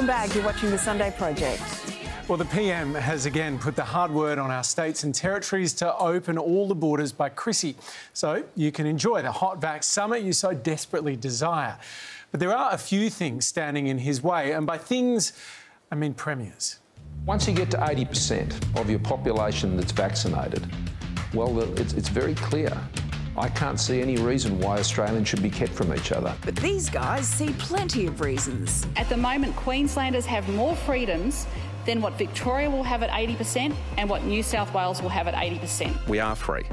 Welcome back. You're watching The Sunday Project. Well, the PM has again put the hard word on our states and territories to open all the borders by Chrissy, so you can enjoy the hot vax summer you so desperately desire. But there are a few things standing in his way, and by things, I mean premiers. Once you get to 80% of your population that's vaccinated, well, it's very clear. I can't see any reason why Australians should be kept from each other. But these guys see plenty of reasons. At the moment, Queenslanders have more freedoms than what Victoria will have at 80% and what New South Wales will have at 80%. We are free.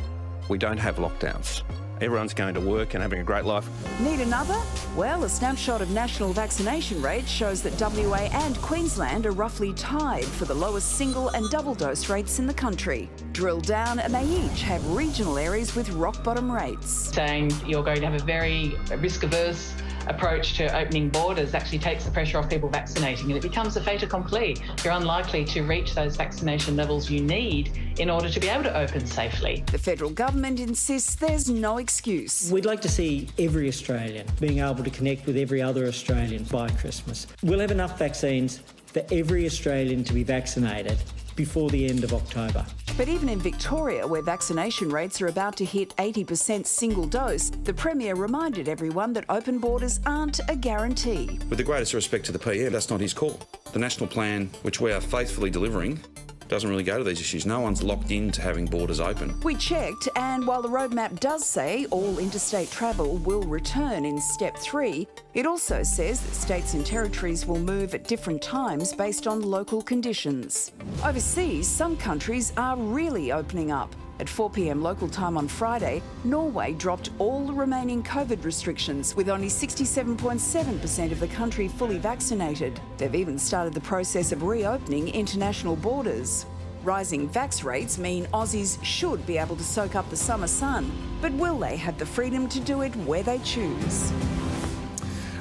We don't have lockdowns. Everyone's going to work and having a great life. Need another? Well, a snapshot of national vaccination rates shows that WA and Queensland are roughly tied for the lowest single and double dose rates in the country. Drill down and they each have regional areas with rock bottom rates. Saying you're going to have a very risk-averse approach to opening borders actually takes the pressure off people vaccinating, and it becomes a fait accompli. You're unlikely to reach those vaccination levels you need in order to be able to open safely. The federal government insists there's no excuse. We'd like to see every Australian being able to connect with every other Australian by Christmas. We'll have enough vaccines for every Australian to be vaccinated before the end of October. But even in Victoria, where vaccination rates are about to hit 80% single dose, the Premier reminded everyone that open borders aren't a guarantee. With the greatest respect to the PM, that's not his call. The national plan, which we are faithfully delivering, doesn't really go to these issues. No one's locked into having borders open. We checked, and while the roadmap does say all interstate travel will return in Step 3, it also says that states and territories will move at different times based on local conditions. Overseas, some countries are really opening up. At 4 p.m. local time on Friday, Norway dropped all the remaining COVID restrictions, with only 67.7% of the country fully vaccinated. They've even started the process of reopening international borders. Rising vax rates mean Aussies should be able to soak up the summer sun, but will they have the freedom to do it where they choose?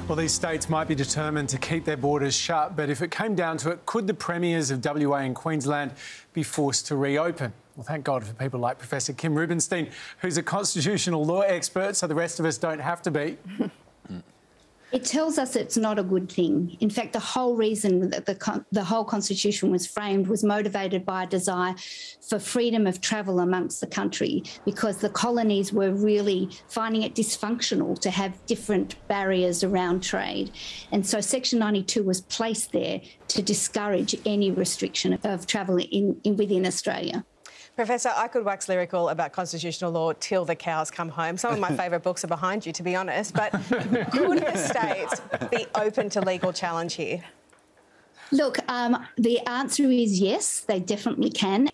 Well, these states might be determined to keep their borders shut, but if it came down to it, could the premiers of WA and Queensland be forced to reopen? Well, thank God for people like Professor Kim Rubenstein, who's a constitutional law expert, so the rest of us don't have to be. It tells us it's not a good thing. In fact, the whole reason that the whole Constitution was framed was motivated by a desire for freedom of travel amongst the country, because the colonies were really finding it dysfunctional to have different barriers around trade. And so Section 92 was placed there to discourage any restriction of travel within Australia. Professor, I could wax lyrical about constitutional law till the cows come home. Some of my favourite books are behind you, to be honest. But could the states be open to legal challenge here? Look, the answer is yes, they definitely can.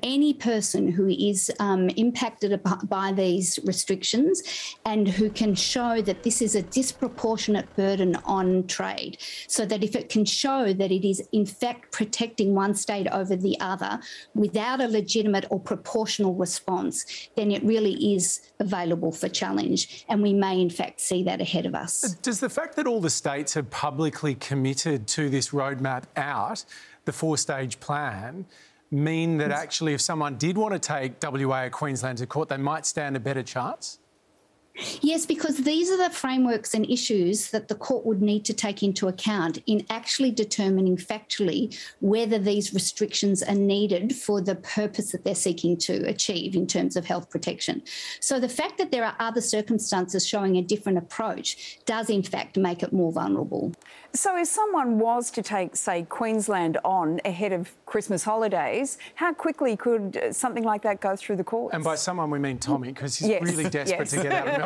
Any person who is impacted by these restrictions and who can show that this is a disproportionate burden on trade, so that if it can show that it is in fact protecting one state over the other without a legitimate or proportional response, then it really is available for challenge, and we may in fact see that ahead of us. Does the fact that all the states have publicly committed to this roadmap out, the four-stage plan, mean that actually if someone did want to take WA or Queensland to court, they might stand a better chance? Yes, because these are the frameworks and issues that the court would need to take into account in actually determining factually whether these restrictions are needed for the purpose that they're seeking to achieve in terms of health protection. So the fact that there are other circumstances showing a different approach does in fact make it more vulnerable. So if someone was to take, say, Queensland on ahead of Christmas holidays, how quickly could something like that go through the courts? And by someone we mean Tommy, because he's really desperate to get out of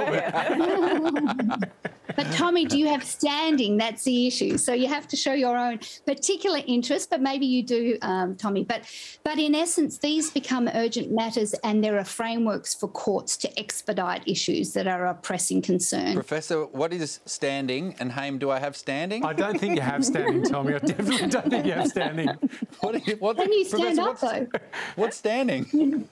Melbourne. But Tommy, do you have standing? That's the issue. So you have to show your own particular interest, but maybe you do, Tommy. But in essence, these become urgent matters, and there are frameworks for courts to expedite issues that are a pressing concern. Professor, what is standing, and Haim, do I have standing? I don't think you have standing, Tommy. I definitely don't think you have standing. Can you stand up, though? What's standing?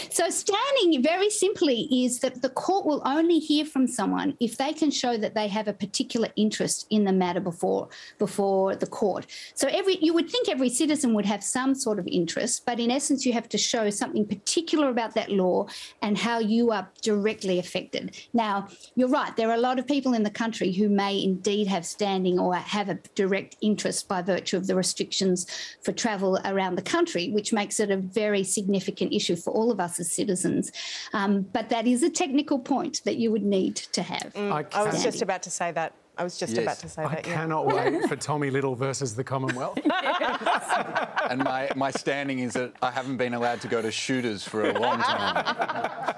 So standing, very simply, is that the court will only hear from someone if they can show that they have a particular interest in the matter before the court. So you would think every citizen would have some sort of interest, but in essence you have to show something particular about that law and how you are directly affected. Now, you're right, there are a lot of people in the country who may indeed have standing or have a direct interest by virtue of the restrictions for travel around the country, which makes it a very significant issue for all of us as citizens. But that is a technical point that you would need to have. I was just about to say that. I cannot wait for Tommy Little versus the Commonwealth. And my standing is that I haven't been allowed to go to shooters for a long time.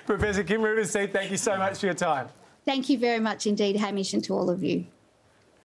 Professor Kim Rubenstein, thank you so much for your time. Thank you very much indeed, Hamish, and to all of you.